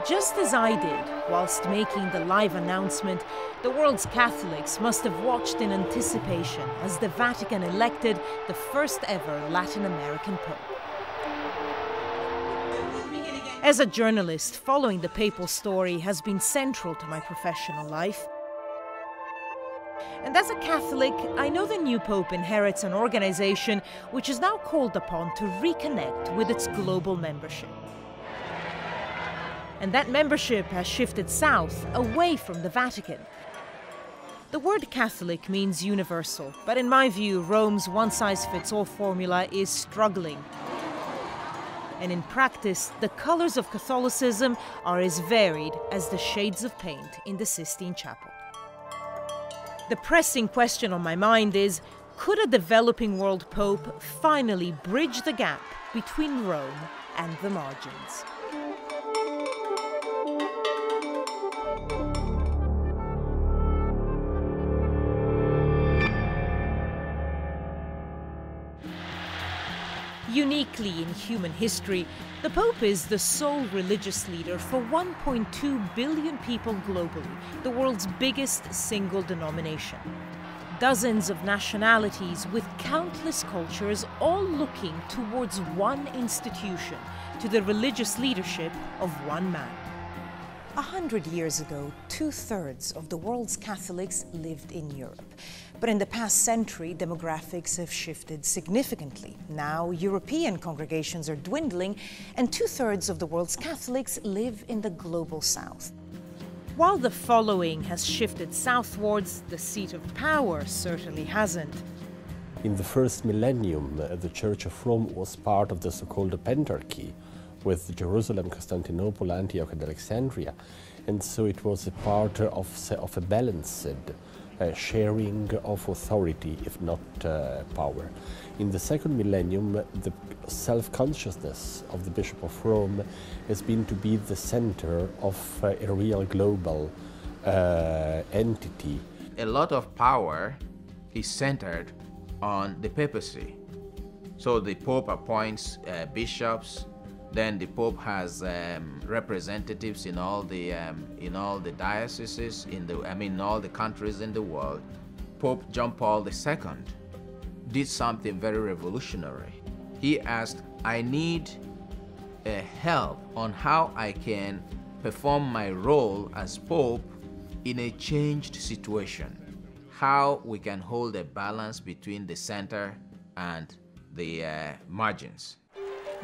Just as I did, whilst making the live announcement, the world's Catholics must have watched in anticipation as the Vatican elected the first ever Latin American Pope. As a journalist, following the papal story has been central to my professional life. And as a Catholic, I know the new Pope inherits an organization which is now called upon to reconnect with its global membership. And that membership has shifted south, away from the Vatican. The word Catholic means universal, but in my view, Rome's one-size-fits-all formula is struggling. And in practice, the colors of Catholicism are as varied as the shades of paint in the Sistine Chapel. The pressing question on my mind is, could a developing world Pope finally bridge the gap between Rome and the margins? Uniquely in human history, the Pope is the sole religious leader for 1.2 billion people globally, the world's biggest single denomination. Dozens of nationalities with countless cultures all looking towards one institution, to the religious leadership of one man. 100 years ago, 2/3 of the world's Catholics lived in Europe. But in the past century, demographics have shifted significantly. Now, European congregations are dwindling, and 2/3 of the world's Catholics live in the global south. While the following has shifted southwards, the seat of power certainly hasn't. In the first millennium, the Church of Rome was part of the so-called Pentarchy, with Jerusalem, Constantinople, Antioch and Alexandria. And so it was a part of a balanced sharing of authority, if not power. In the second millennium, the self-consciousness of the Bishop of Rome has been to be the center of a real global entity. A lot of power is centered on the papacy. So the Pope appoints bishops. Then the Pope has representatives in all the dioceses, in all the countries in the world. Pope John Paul II did something very revolutionary. He asked, I need help on how I can perform my role as Pope in a changed situation. How we can hold a balance between the center and the margins.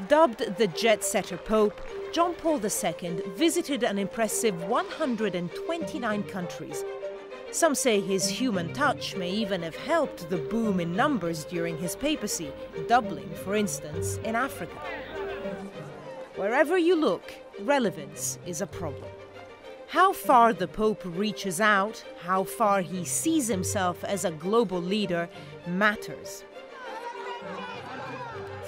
Dubbed the jet-setter Pope, John Paul II visited an impressive 129 countries. Some say his human touch may even have helped the boom in numbers during his papacy, doubling, for instance, in Africa. Wherever you look, relevance is a problem. How far the Pope reaches out, how far he sees himself as a global leader, matters.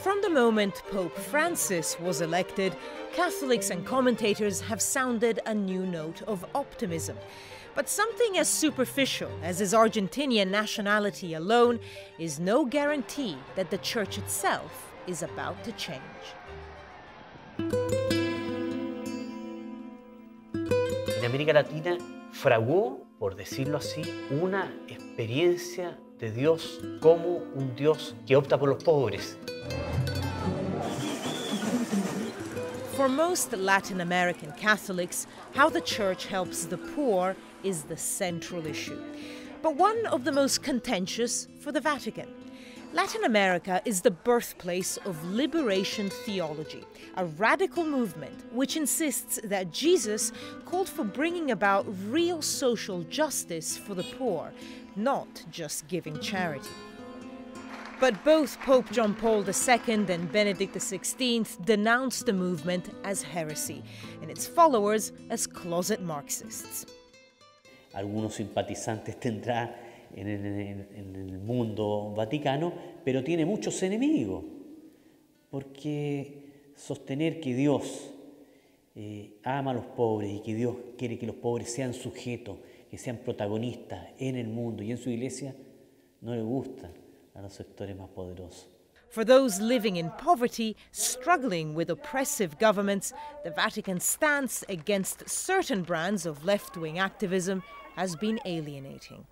From the moment Pope Francis was elected, Catholics and commentators have sounded a new note of optimism. But something as superficial as his Argentinian nationality alone is no guarantee that the Church itself is about to change. En América Latina fraguó, por decirlo así, una experiencia de Dios como un Dios que opta por los pobres. For most Latin American Catholics, how the Church helps the poor is the central issue, but one of the most contentious for the Vatican. Latin America is the birthplace of liberation theology, a radical movement which insists that Jesus called for bringing about real social justice for the poor, not just giving charity. But both Pope John Paul II and Benedict XVI denounced the movement as heresy, and its followers as closet Marxists. Algunos simpatizantes tendrá en el mundo vaticano, pero tiene muchos enemigos, porque sostener que Dios ama a los pobres y que Dios quiere que los pobres sean sujetos, que sean protagonistas en el mundo y en su iglesia, no le gusta a los sectores más poderosos. For those living in poverty, struggling with oppressive governments, the Vatican's stance against certain brands of left-wing activism has been alienating.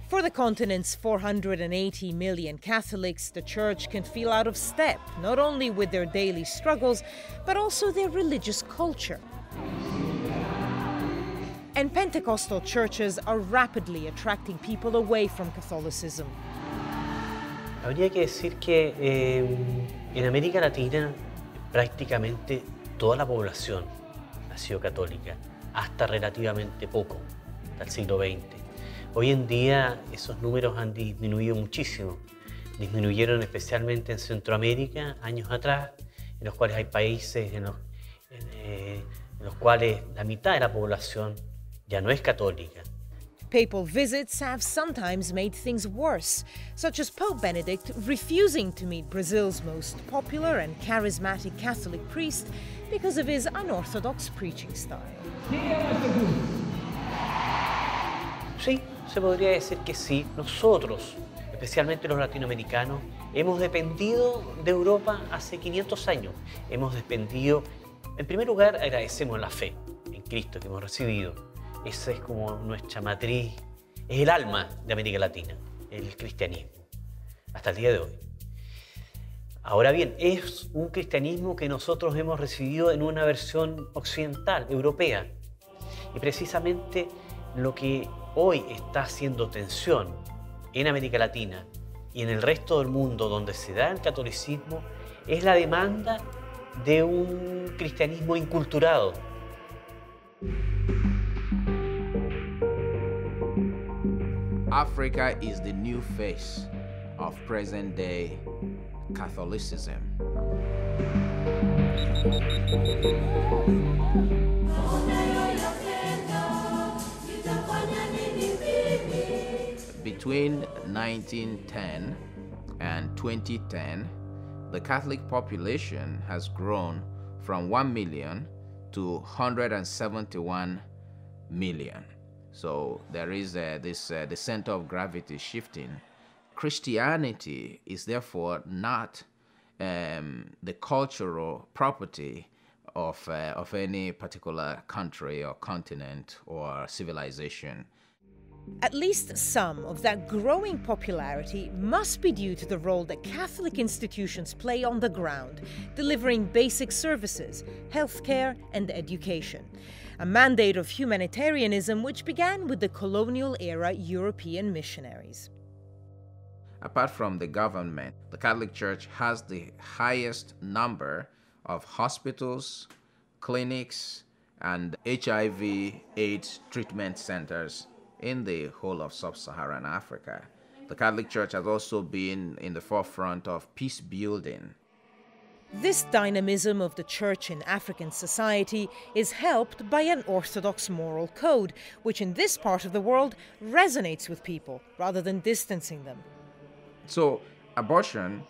For the continent's 480 million Catholics, the Church can feel out of step, not only with their daily struggles, but also their religious culture. And Pentecostal churches are rapidly attracting people away from Catholicism. Habría que decir que en América Latina prácticamente toda la población ha sido católica, hasta relativamente poco, hasta el siglo XX. Hoy en día esos números han disminuido muchísimo. Disminuyeron especialmente en Centroamérica años atrás, en los cuales hay países en los cuales la mitad de la población ya no es católica. Papal visits have sometimes made things worse, such as Pope Benedict refusing to meet Brazil's most popular and charismatic Catholic priest because of his unorthodox preaching style. Sí, se podría decir que sí. Nosotros, especialmente los latinoamericanos, hemos dependido de Europa hace 500 años. Hemos dependido, en primer lugar, agradecemos la fe en Cristo que hemos recibido. Esa es como nuestra matriz, es el alma de América Latina, el cristianismo, hasta el día de hoy. Ahora bien, es un cristianismo que nosotros hemos recibido en una versión occidental, europea. Y precisamente lo que hoy está haciendo tensión en América Latina y en el resto del mundo donde se da el catolicismo es la demanda de un cristianismo inculturado. Africa is the new face of present-day Catholicism. Between 1910 and 2010, the Catholic population has grown from 1 million to 171 million. So there is the center of gravity shifting. Christianity is therefore not the cultural property of any particular country or continent or civilization. At least some of that growing popularity must be due to the role that Catholic institutions play on the ground, delivering basic services, healthcare, and education. A mandate of humanitarianism which began with the colonial-era European missionaries. Apart from the government, the Catholic Church has the highest number of hospitals, clinics, and HIV/AIDS treatment centers in the whole of sub-Saharan Africa. The Catholic Church has also been in the forefront of peace building. This dynamism of the Church in African society is helped by an orthodox moral code, which in this part of the world resonates with people rather than distancing them. So abortion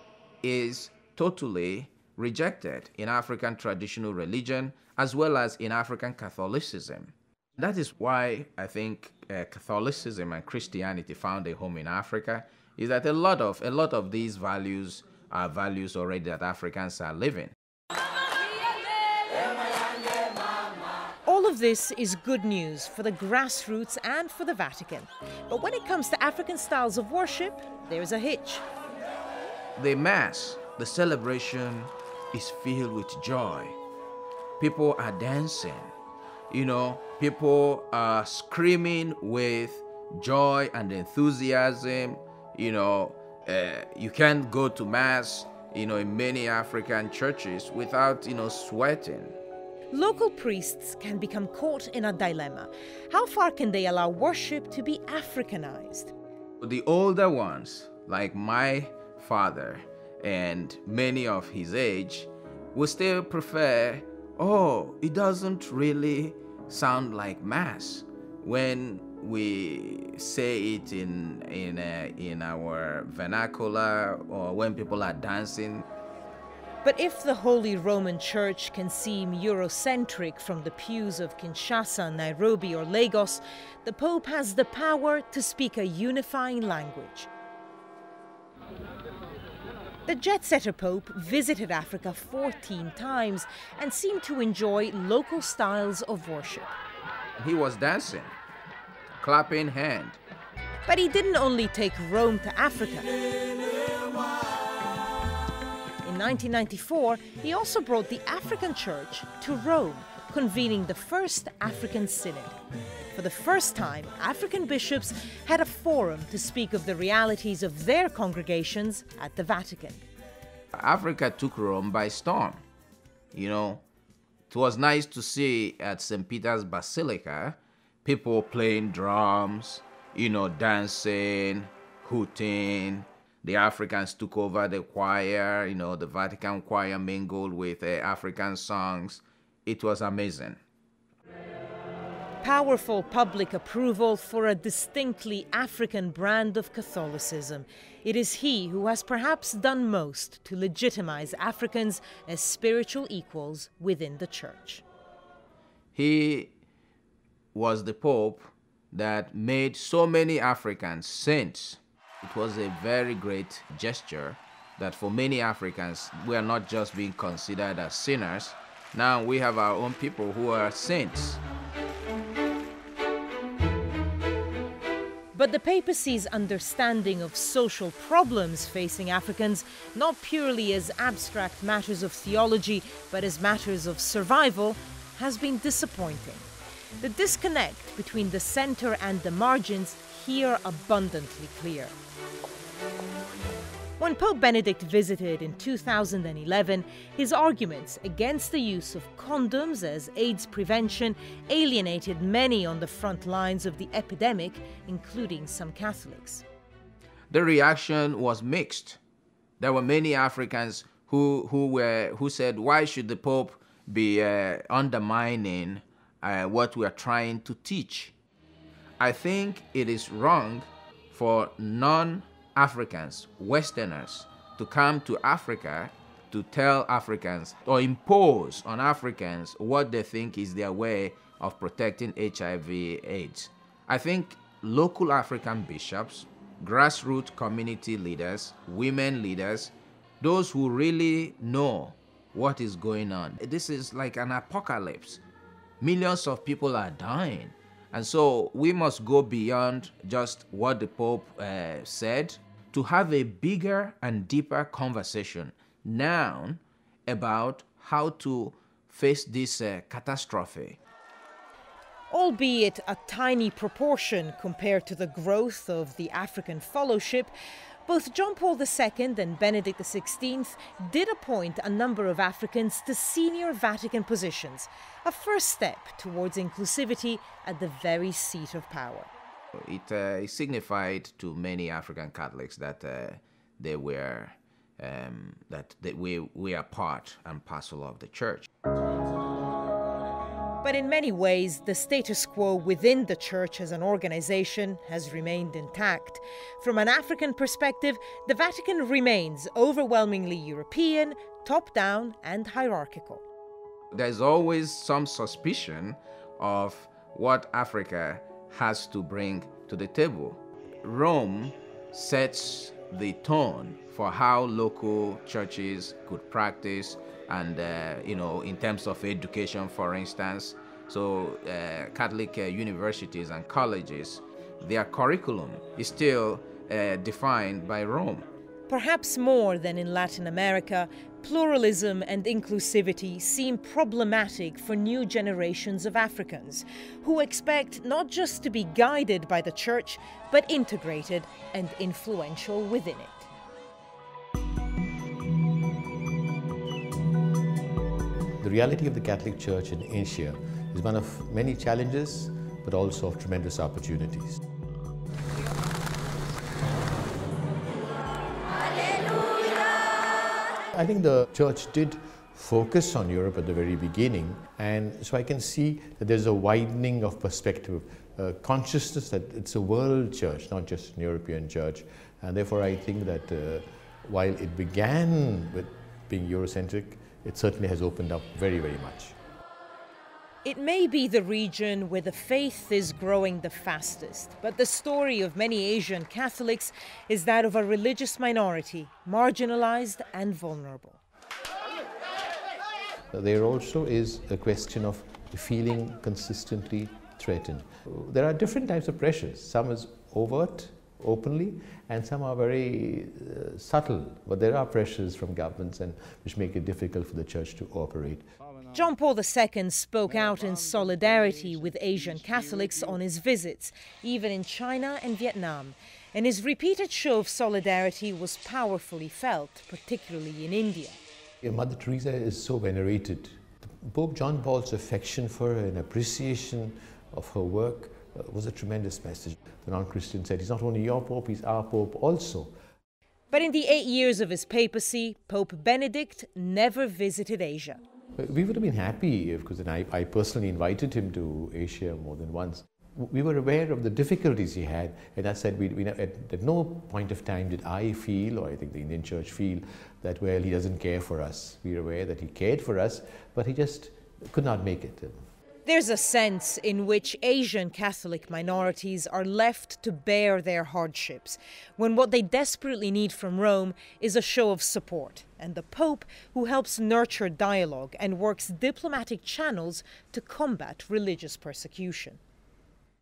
is totally rejected in African traditional religion as well as in African Catholicism. That is why I think Catholicism and Christianity found a home in Africa, is that a lot of these values are values already that Africans are living. All of this is good news for the grassroots and for the Vatican. But when it comes to African styles of worship, there's a hitch. The Mass, the celebration, is filled with joy. People are dancing. People are screaming with joy and enthusiasm. You can't go to Mass, in many African churches without, sweating. Local priests can become caught in a dilemma. How far can they allow worship to be Africanized? The older ones, like my father and many of his age, will still prefer, it doesn't really sound like Mass when we say it in our vernacular or when people are dancing. But if the Holy Roman Church can seem Eurocentric from the pews of Kinshasa, Nairobi, or Lagos, the Pope has the power to speak a unifying language. The jet-setter Pope visited Africa 14 times and seemed to enjoy local styles of worship. He was dancing, clapping hand. But he didn't only take Rome to Africa. In 1994, he also brought the African Church to Rome, convening the first African Synod. For the first time, African bishops had a forum to speak of the realities of their congregations at the Vatican. Africa took Rome by storm. You know, it was nice to see at St. Peter's Basilica, people playing drums, you know, dancing, hooting. The Africans took over the choir, you know, the Vatican choir mingled with African songs. It was amazing. Powerful public approval for a distinctly African brand of Catholicism. It is he who has perhaps done most to legitimize Africans as spiritual equals within the Church. He was the Pope that made so many Africans saints. It was a very great gesture that for many Africans, we are not just being considered as sinners. Now we have our own people who are saints. But the papacy's understanding of social problems facing Africans, not purely as abstract matters of theology, but as matters of survival, has been disappointing. The disconnect between the center and the margins here abundantly clear. When Pope Benedict visited in 2011, his arguments against the use of condoms as AIDS prevention alienated many on the front lines of the epidemic, including some Catholics. The reaction was mixed. There were many Africans who said, why should the Pope be undermining what we are trying to teach? I think it is wrong for non-Africans, Westerners, to come to Africa to tell Africans or impose on Africans what they think is their way of protecting HIV/AIDS. I think local African bishops, grassroots community leaders, women leaders, those who really know what is going on. This is like an apocalypse. Millions of people are dying. And so we must go beyond just what the Pope said to have a bigger and deeper conversation now about how to face this catastrophe. Albeit a tiny proportion compared to the growth of the African fellowship, both John Paul II and Benedict XVI did appoint a number of Africans to senior Vatican positions, a first step towards inclusivity at the very seat of power. It signified to many African Catholics that we are part and parcel of the Church. But in many ways, the status quo within the Church as an organization has remained intact. From an African perspective, the Vatican remains overwhelmingly European, top-down and hierarchical. There's always some suspicion of what Africa has to bring to the table. Rome sets the tone for how local churches could practice and, in terms of education, for instance. So Catholic universities and colleges, their curriculum is still defined by Rome. Perhaps more than in Latin America, pluralism and inclusivity seem problematic for new generations of Africans who expect not just to be guided by the Church, but integrated and influential within it. The reality of the Catholic Church in Asia is one of many challenges, but also of tremendous opportunities. I think the Church did focus on Europe at the very beginning, and so I can see that there's a widening of perspective, consciousness that it's a world church, not just an European church, and therefore I think that while it began with being Eurocentric, it certainly has opened up very, very much. It may be the region where the faith is growing the fastest, but the story of many Asian Catholics is that of a religious minority, marginalized and vulnerable. There also is a question of feeling consistently threatened. There are different types of pressures. Some is overt, openly, and some are very subtle. But there are pressures from governments and which make it difficult for the church to operate. John Paul II spoke out in solidarity with Asian Catholics on his visits, even in China and Vietnam. And his repeated show of solidarity was powerfully felt, particularly in India. Mother Teresa is so venerated. Pope John Paul's affection for her and appreciation of her work was a tremendous message. The non-Christian said, he's not only your Pope, he's our Pope also. But in the 8 years of his papacy, Pope Benedict never visited Asia. We would have been happy, because I personally invited him to Asia more than once. We were aware of the difficulties he had, and I said at no point of time did I feel, or I think the Indian Church feel, that, well, he doesn't care for us. We were aware that he cared for us, but he just could not make it. There's a sense in which Asian Catholic minorities are left to bear their hardships, when what they desperately need from Rome is a show of support, and the Pope who helps nurture dialogue and works diplomatic channels to combat religious persecution.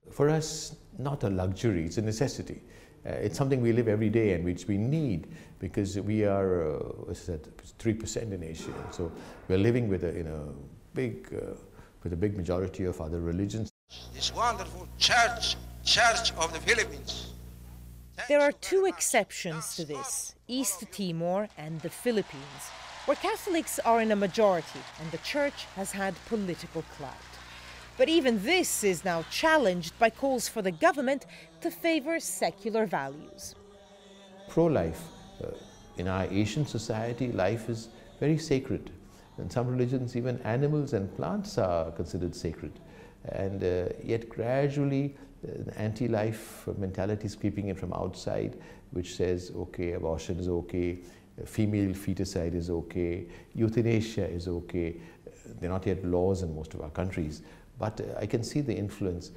For us, not a luxury, it's a necessity. It's something we live every day and which we need, because we are, as I said, 3% in Asia. So we're living with a big majority of other religions. This wonderful church of the Philippines. There are two exceptions to this, East Timor and the Philippines, where Catholics are in a majority and the church has had political clout. But even this is now challenged by calls for the government to favor secular values. Pro-life. In our Asian society, life is very sacred. In some religions, even animals and plants are considered sacred. And yet gradually, the anti-life mentality is creeping in from outside, which says, okay, abortion is okay, female feticide is okay, euthanasia is okay. They're not yet laws in most of our countries, but I can see the influence.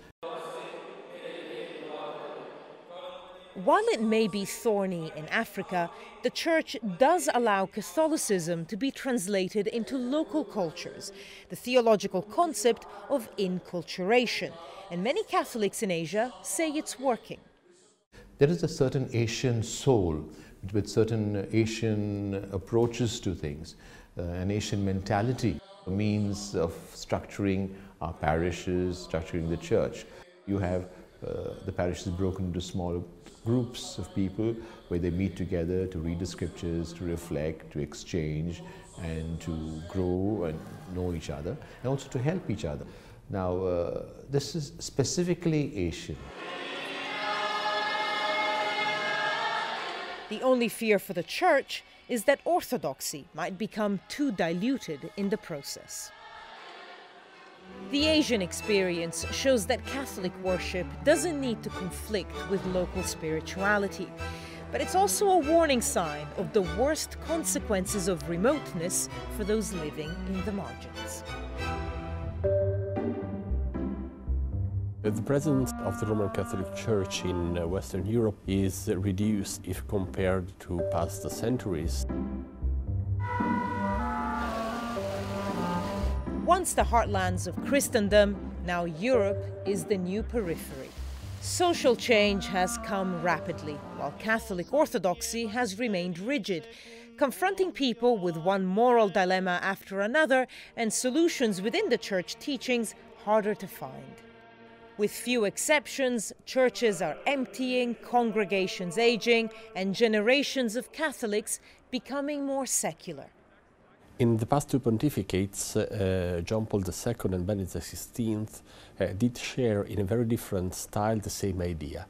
While it may be thorny in Africa, the Church does allow Catholicism to be translated into local cultures, the theological concept of inculturation. And many Catholics in Asia say it's working. There is a certain Asian soul with certain Asian approaches to things, an Asian mentality, a means of structuring our parishes, structuring the church. You have the parishes broken into small groups of people where they meet together to read the scriptures, to reflect, to exchange, and to grow and know each other, and also to help each other. Now, this is specifically Asian. The only fear for the Church is that orthodoxy might become too diluted in the process. The Asian experience shows that Catholic worship doesn't need to conflict with local spirituality, but it's also a warning sign of the worst consequences of remoteness for those living in the margins. The presence of the Roman Catholic Church in Western Europe is reduced if compared to past centuries. Once the heartlands of Christendom, now Europe is the new periphery. Social change has come rapidly, while Catholic orthodoxy has remained rigid, confronting people with one moral dilemma after another and solutions within the church teachings harder to find. With few exceptions, churches are emptying, congregations aging, and generations of Catholics becoming more secular. In the past two pontificates, John Paul II and Benedict XVI did share in a very different style the same idea,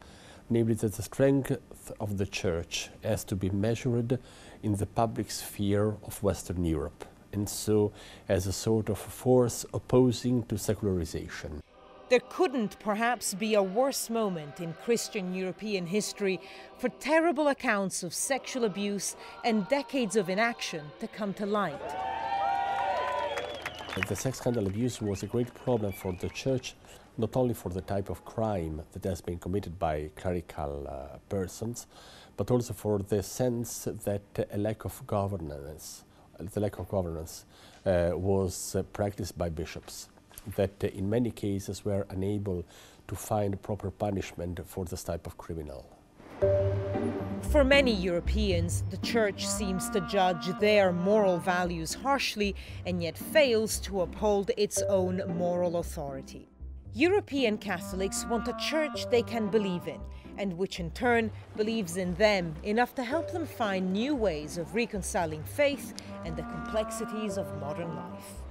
namely that the strength of the Church has to be measured in the public sphere of Western Europe, and so as a sort of force opposing to secularization. There couldn't perhaps be a worse moment in Christian European history for terrible accounts of sexual abuse and decades of inaction to come to light. The sex scandal abuse was a great problem for the church, not only for the type of crime that has been committed by clerical persons, but also for the sense that a lack of governance was practiced by bishops, that in many cases were unable to find proper punishment for this type of criminal. For many Europeans, the Church seems to judge their moral values harshly and yet fails to uphold its own moral authority. European Catholics want a church they can believe in, and which in turn believes in them enough to help them find new ways of reconciling faith and the complexities of modern life.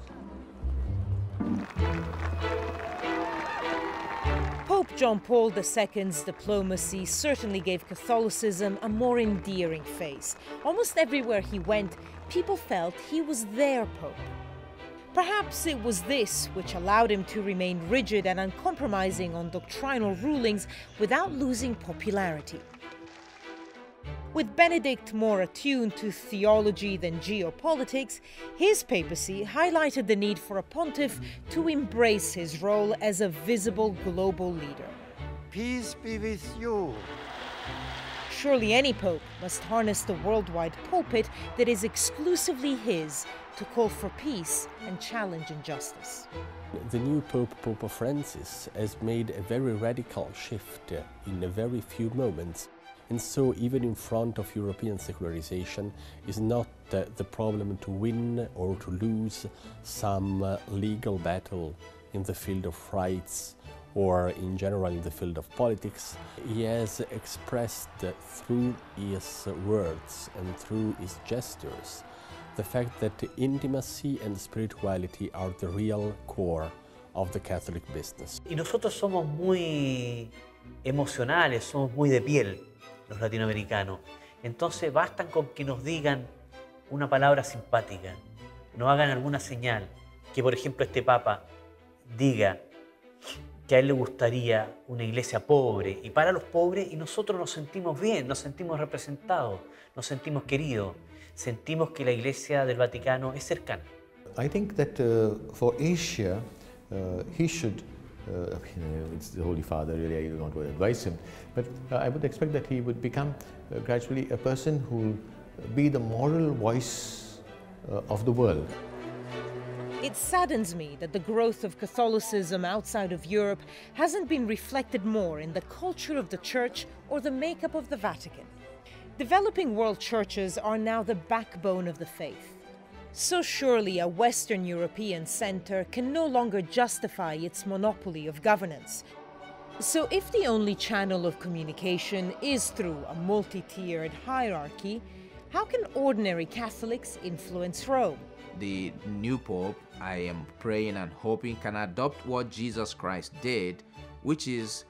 Pope John Paul II's diplomacy certainly gave Catholicism a more endearing face. Almost everywhere he went, people felt he was their Pope. Perhaps it was this which allowed him to remain rigid and uncompromising on doctrinal rulings without losing popularity. With Benedict more attuned to theology than geopolitics, his papacy highlighted the need for a pontiff to embrace his role as a visible global leader. Peace be with you. Surely any pope must harness the worldwide pulpit that is exclusively his to call for peace and challenge injustice. The new Pope, Pope Francis, has made a very radical shift in a very few moments. And so even in front of European secularization is not the problem to win or to lose some legal battle in the field of rights or in general in the field of politics. He has expressed through his words and through his gestures the fact that intimacy and spirituality are the real core of the Catholic business. Y nosotros somos muy emocionales, somos muy de piel, los latinoamericanos. Entonces bastan con que nos digan una palabra simpática, nos hagan alguna señal, que por ejemplo este Papa diga que a él le gustaría una iglesia pobre y para los pobres, y nosotros nos sentimos bien, nos sentimos representados, nos sentimos queridos, sentimos que la iglesia del Vaticano es cercana. I think that for Asia, he should, it's the Holy Father, really, I do not want to advise him, but I would expect that he would become gradually a person who will be the moral voice of the world. It saddens me that the growth of Catholicism outside of Europe hasn't been reflected more in the culture of the Church or the makeup of the Vatican. Developing world churches are now the backbone of the faith. So surely a Western European center can no longer justify its monopoly of governance. So if the only channel of communication is through a multi-tiered hierarchy, how can ordinary Catholics influence Rome? The new Pope, I am praying and hoping, can adopt what Jesus Christ did, which is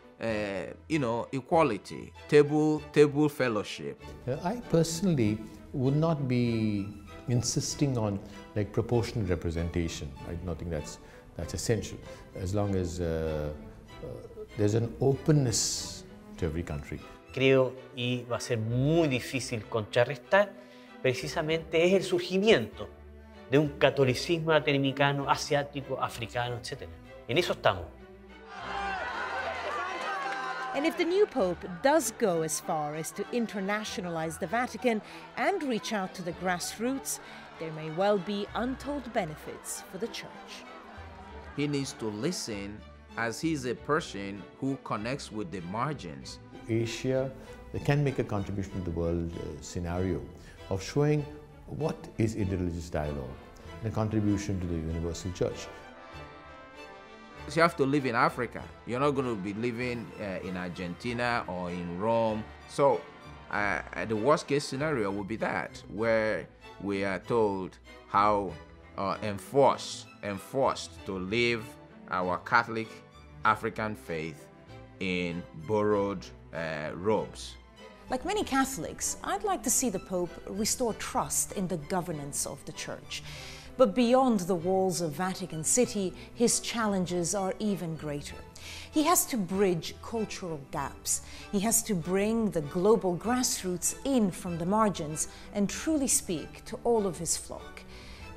equality, table fellowship. I personally would not be insisting on like proportional representation. I don't think that's essential. As long as there's an openness to every country. Creo, y va a ser muy difícil contrarrestar, precisamente es el surgimiento de un catolicismo latinoamericano, asiático, africano, etc. En eso estamos. And if the new Pope does go as far as to internationalize the Vatican and reach out to the grassroots, there may well be untold benefits for the Church. He needs to listen, as he's a person who connects with the margins. Asia can make a contribution to the world scenario of showing what is interreligious dialogue and a contribution to the universal church. You have to live in Africa. You're not going to be living in Argentina or in Rome. So the worst case scenario would be that, where we are told how enforced to live our Catholic African faith in borrowed robes. Like many Catholics, I'd like to see the Pope restore trust in the governance of the Church. But beyond the walls of Vatican City, his challenges are even greater. He has to bridge cultural gaps. He has to bring the global grassroots in from the margins and truly speak to all of his flock.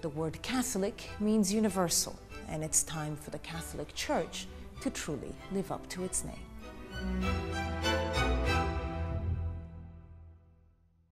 The word Catholic means universal, and it's time for the Catholic Church to truly live up to its name.